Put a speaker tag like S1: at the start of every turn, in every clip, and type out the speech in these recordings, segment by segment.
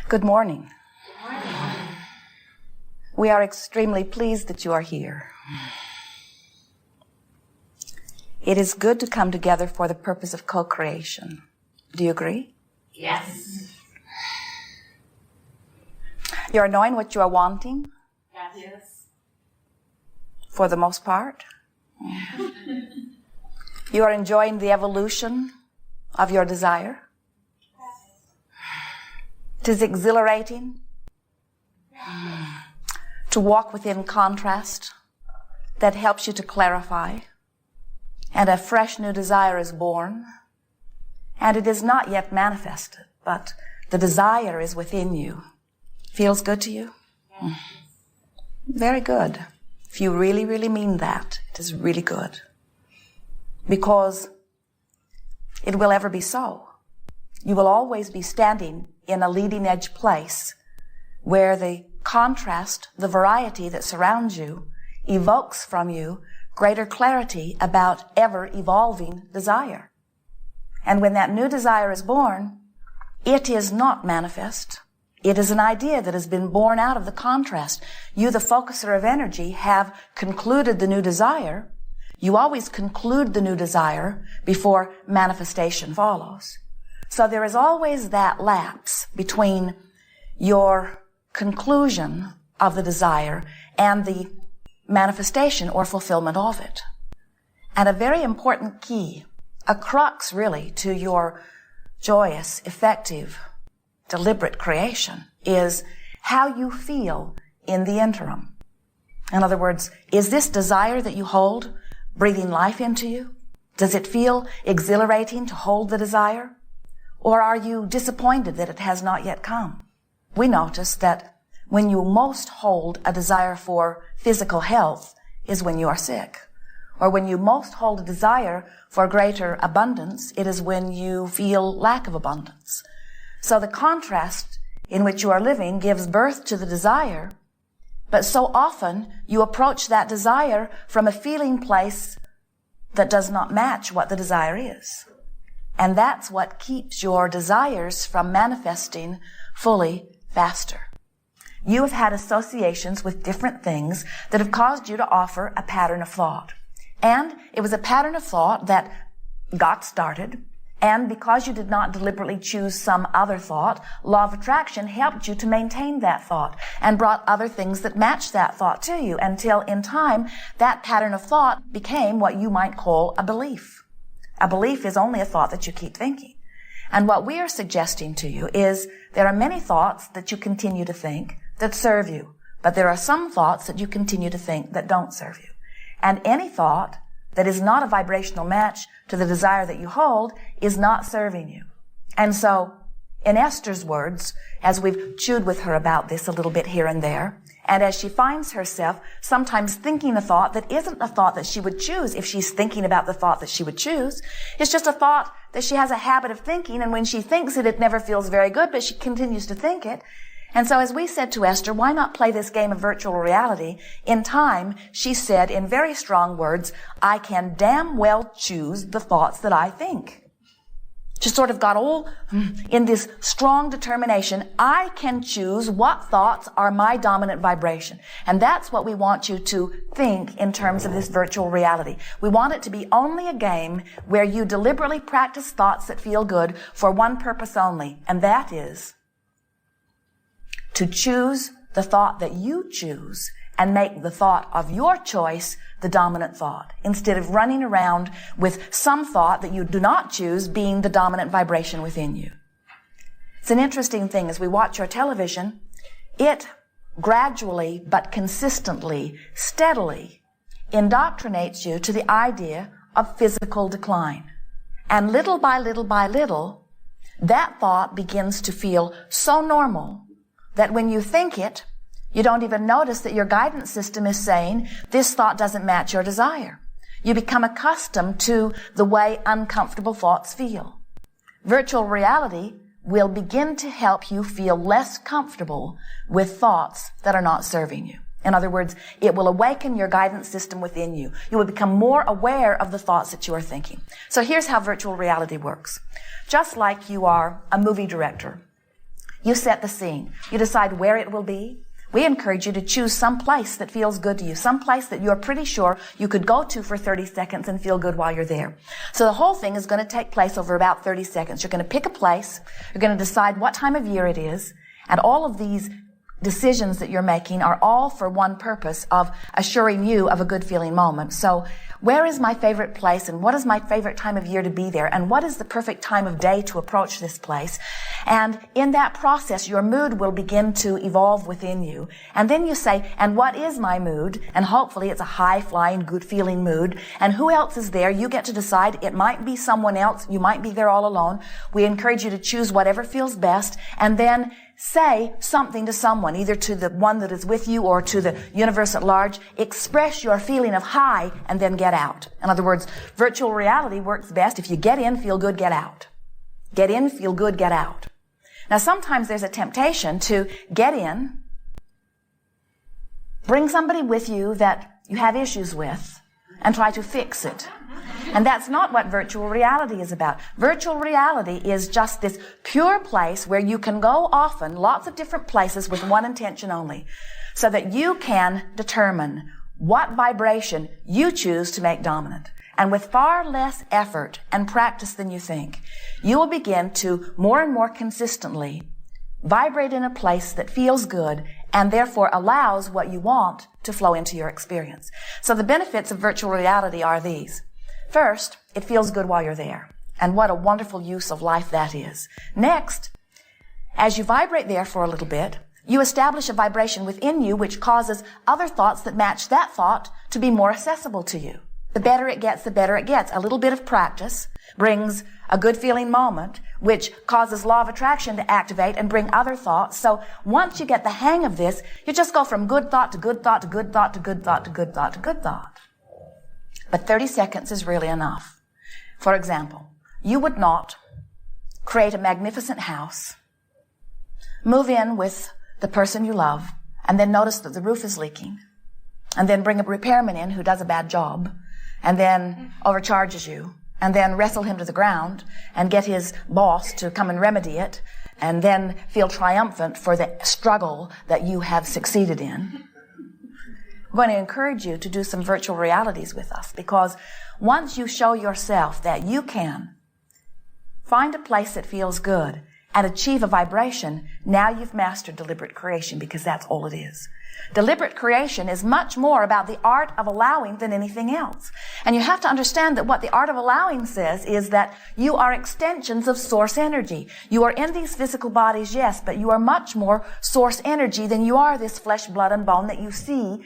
S1: Good morning. We are extremely pleased that you are here. It is good to come together for the purpose of co-creation. Do you agree?
S2: Yes.
S1: You are knowing what you are wanting?
S2: Yes.
S1: For the most part? You are enjoying the evolution of your desire? It is exhilarating to walk within contrast that helps you to clarify, and a fresh new desire is born, and it is not yet manifested, but the desire is within you. Feels good to you? Very good. If you really, really mean that, it is really good. Because it will ever be so. You will always be standing in a leading edge place where the contrast, the variety that surrounds you, evokes from you greater clarity about ever-evolving desire. And when that new desire is born, it is not manifest. It is an idea that has been born out of the contrast. You, the focuser of energy, have concluded the new desire. You always conclude the new desire before manifestation follows. So there is always that lapse between your conclusion of the desire and the manifestation or fulfillment of it. And a very important key, a crux really to your joyous, effective, deliberate creation is how you feel in the interim. In other words, is this desire that you hold breathing life into you? Does it feel exhilarating to hold the desire? Or are you disappointed that it has not yet come? We notice that when you most hold a desire for physical health is when you are sick. Or when you most hold a desire for greater abundance, it is when you feel lack of abundance. So the contrast in which you are living gives birth to the desire, but so often you approach that desire from a feeling place that does not match what the desire is. And that's what keeps your desires from manifesting fully faster. You have had associations with different things that have caused you to offer a pattern of thought. And it was a pattern of thought that got started, and because you did not deliberately choose some other thought, law of attraction helped you to maintain that thought and brought other things that matched that thought to you until in time that pattern of thought became what you might call a belief. A belief is only a thought that you keep thinking. And what we are suggesting to you is there are many thoughts that you continue to think that serve you, but there are some thoughts that you continue to think that don't serve you. And any thought that is not a vibrational match to the desire that you hold is not serving you. And so, in Esther's words, as we've chewed with her about this a little bit here and there, and as she finds herself sometimes thinking a thought that isn't a thought that she would choose if she's thinking about the thought that she would choose, it's just a thought that she has a habit of thinking, and when she thinks it, it never feels very good, but she continues to think it. And so as we said to Esther, why not play this game of virtual reality? In time, she said in very strong words, I can damn well choose the thoughts that I think. She sort of got all in this strong determination. I can choose what thoughts are my dominant vibration. And that's what we want you to think in terms of this virtual reality. We want it to be only a game where you deliberately practice thoughts that feel good for one purpose only, and that is to choose the thought that you choose and make the thought of your choice the dominant thought, instead of running around with some thought that you do not choose being the dominant vibration within you. It's an interesting thing. As we watch your television, it gradually but consistently, steadily indoctrinates you to the idea of physical decline. And little by little by little, that thought begins to feel so normal that when you think it, you don't even notice that your guidance system is saying, this thought doesn't match your desire. You become accustomed to the way uncomfortable thoughts feel. Virtual reality will begin to help you feel less comfortable with thoughts that are not serving you. In other words, it will awaken your guidance system within you. You will become more aware of the thoughts that you are thinking. So here's how virtual reality works. Just like you are a movie director, You set the scene. You decide where it will be. We encourage you to choose some place that feels good to you, some place that you're pretty sure you could go to for 30 seconds and feel good while you're there. So the whole thing is going to take place over about 30 seconds. You're going to pick a place. You're going to decide what time of year it is. And all of these decisions that you're making are all for one purpose of assuring you of a good feeling moment. So where is my favorite place, and what is my favorite time of year to be there, and what is the perfect time of day to approach this place? And in that process, your mood will begin to evolve within you. And then you say, and what is my mood? And hopefully it's a high-flying, good-feeling mood. And who else is there? You get to decide. It might be someone else. You might be there all alone. We encourage you to choose whatever feels best, and then say something to someone, either to the one that is with you or to the universe at large. Express your feeling of high and then get out. In other words, virtual reality works best if you get in, feel good, get out. Get in, feel good, get out. Now sometimes there's a temptation to get in, bring somebody with you that you have issues with, and try to fix it. And that's not what virtual reality is about. Virtual reality is just this pure place where you can go often, lots of different places with one intention only, so that you can determine what vibration you choose to make dominant. And with far less effort and practice than you think, you will begin to more and more consistently vibrate in a place that feels good and therefore allows what you want to flow into your experience. So the benefits of virtual reality are these. First, it feels good while you're there. And what a wonderful use of life that is. Next, as you vibrate there for a little bit, you establish a vibration within you which causes other thoughts that match that thought to be more accessible to you. The better it gets, the better it gets. A little bit of practice brings a good feeling moment, which causes law of attraction to activate and bring other thoughts. So once you get the hang of this, you just go from good thought to good thought to good thought to good thought to good thought to good thought. But 30 seconds is really enough. For example, you would not create a magnificent house, move in with the person you love, and then notice that the roof is leaking, and then bring a repairman in who does a bad job, and then overcharges you, and then wrestle him to the ground, and get his boss to come and remedy it, and then feel triumphant for the struggle that you have succeeded in. I'm going to encourage you to do some virtual realities with us, because once you show yourself that you can find a place that feels good and achieve a vibration, now you've mastered deliberate creation, because that's all it is. Deliberate creation is much more about the art of allowing than anything else. And you have to understand that what the art of allowing says is that you are extensions of source energy. You are in these physical bodies, yes, but you are much more source energy than you are this flesh, blood, and bone that you see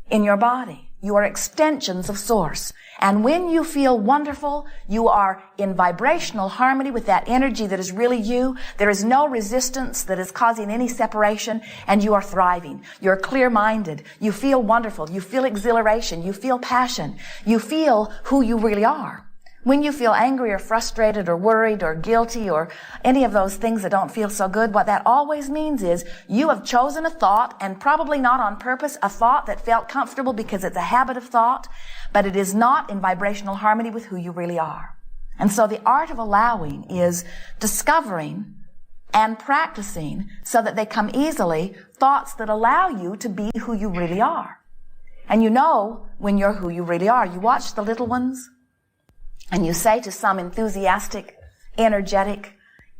S1: in your body. You are extensions of source. And when you feel wonderful, you are in vibrational harmony with that energy that is really you. There is no resistance that is causing any separation, and you are thriving. You're clear-minded. You feel wonderful. You feel exhilaration. You feel passion. You feel who you really are. When you feel angry or frustrated or worried or guilty or any of those things that don't feel so good, what that always means is you have chosen a thought, and probably not on purpose, a thought that felt comfortable because it's a habit of thought, but it is not in vibrational harmony with who you really are. And so the art of allowing is discovering and practicing so that they come easily, thoughts that allow you to be who you really are. And you know when you're who you really are. You watch the little ones, and you say to some enthusiastic, energetic,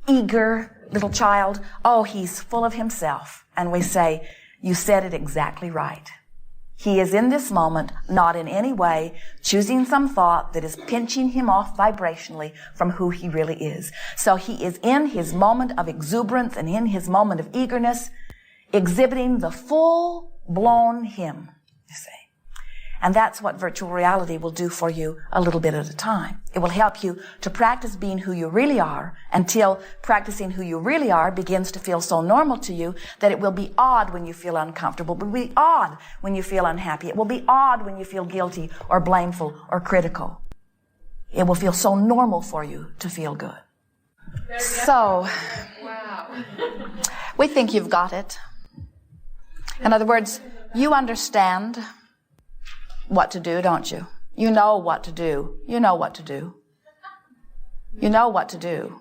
S1: eager little child, oh, he's full of himself. And we say, you said it exactly right. He is in this moment, not in any way choosing some thought that is pinching him off vibrationally from who he really is. So he is in his moment of exuberance and in his moment of eagerness, exhibiting the full-blown him, you see. And that's what virtual reality will do for you a little bit at a time. It will help you to practice being who you really are until practicing who you really are begins to feel so normal to you that it will be odd when you feel uncomfortable. It will be odd when you feel unhappy. It will be odd when you feel guilty or blameful or critical. It will feel so normal for you to feel good. So, we think you've got it. In other words, you understand what to do, don't you? You know what to do. You know what to do. You know what to do.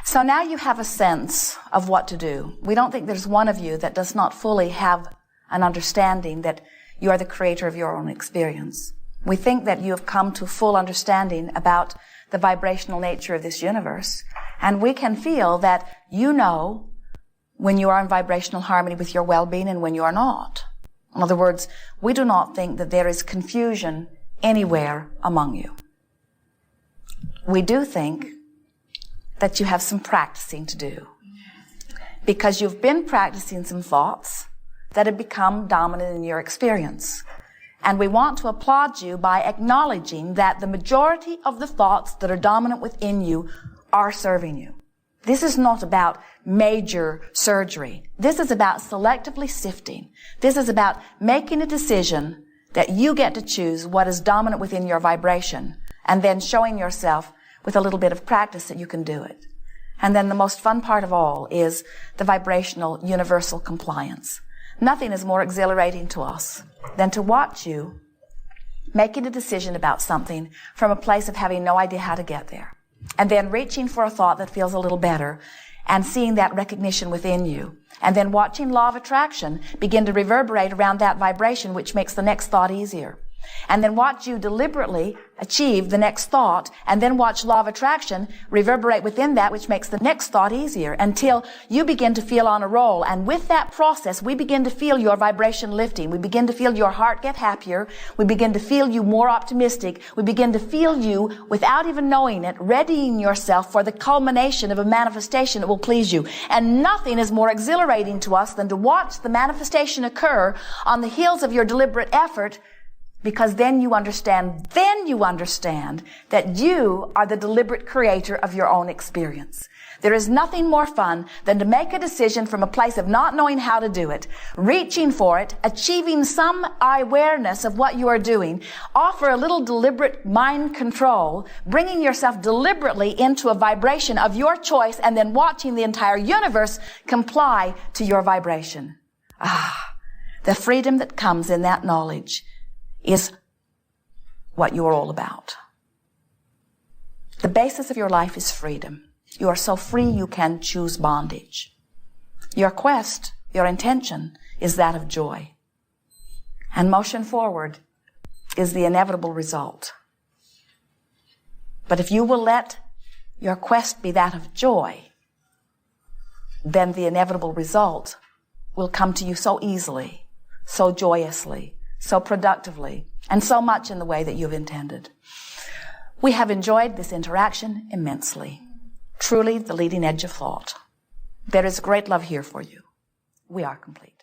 S1: So now you have a sense of what to do. We don't think there's one of you that does not fully have an understanding that you are the creator of your own experience. We think that you have come to full understanding about the vibrational nature of this universe. And we can feel that you know when you are in vibrational harmony with your well-being and when you are not. In other words, we do not think that there is confusion anywhere among you. We do think that you have some practicing to do, because you've been practicing some thoughts that have become dominant in your experience. And we want to applaud you by acknowledging that the majority of the thoughts that are dominant within you are serving you. This is not about major surgery. This is about selectively sifting. This is about making a decision that you get to choose what is dominant within your vibration, and then showing yourself with a little bit of practice that you can do it. And then the most fun part of all is the vibrational universal compliance. Nothing is more exhilarating to us than to watch you making a decision about something from a place of having no idea how to get there, and then reaching for a thought that feels a little better and seeing that recognition within you, and then watching law of attraction begin to reverberate around that vibration, which makes the next thought easier. And then watch you deliberately achieve the next thought, and then watch law of attraction reverberate within that, which makes the next thought easier, until you begin to feel on a roll. And with that process, we begin to feel your vibration lifting. We begin to feel your heart get happier. We begin to feel you more optimistic. We begin to feel you, without even knowing it, readying yourself for the culmination of a manifestation that will please you. And nothing is more exhilarating to us than to watch the manifestation occur on the heels of your deliberate effort, because then you understand that you are the deliberate creator of your own experience. There is nothing more fun than to make a decision from a place of not knowing how to do it, reaching for it, achieving some awareness of what you are doing, offer a little deliberate mind control, bringing yourself deliberately into a vibration of your choice, and then watching the entire universe comply to your vibration. The freedom that comes in that knowledge is what you're all about. The basis of your life is freedom. You are so free you can choose bondage. Your quest, your intention, is that of joy. And motion forward is the inevitable result. But if you will let your quest be that of joy, then the inevitable result will come to you so easily, so joyously, so productively, and so much in the way that you've intended. We have enjoyed this interaction immensely. Truly the leading edge of thought. There is great love here for you. We are complete.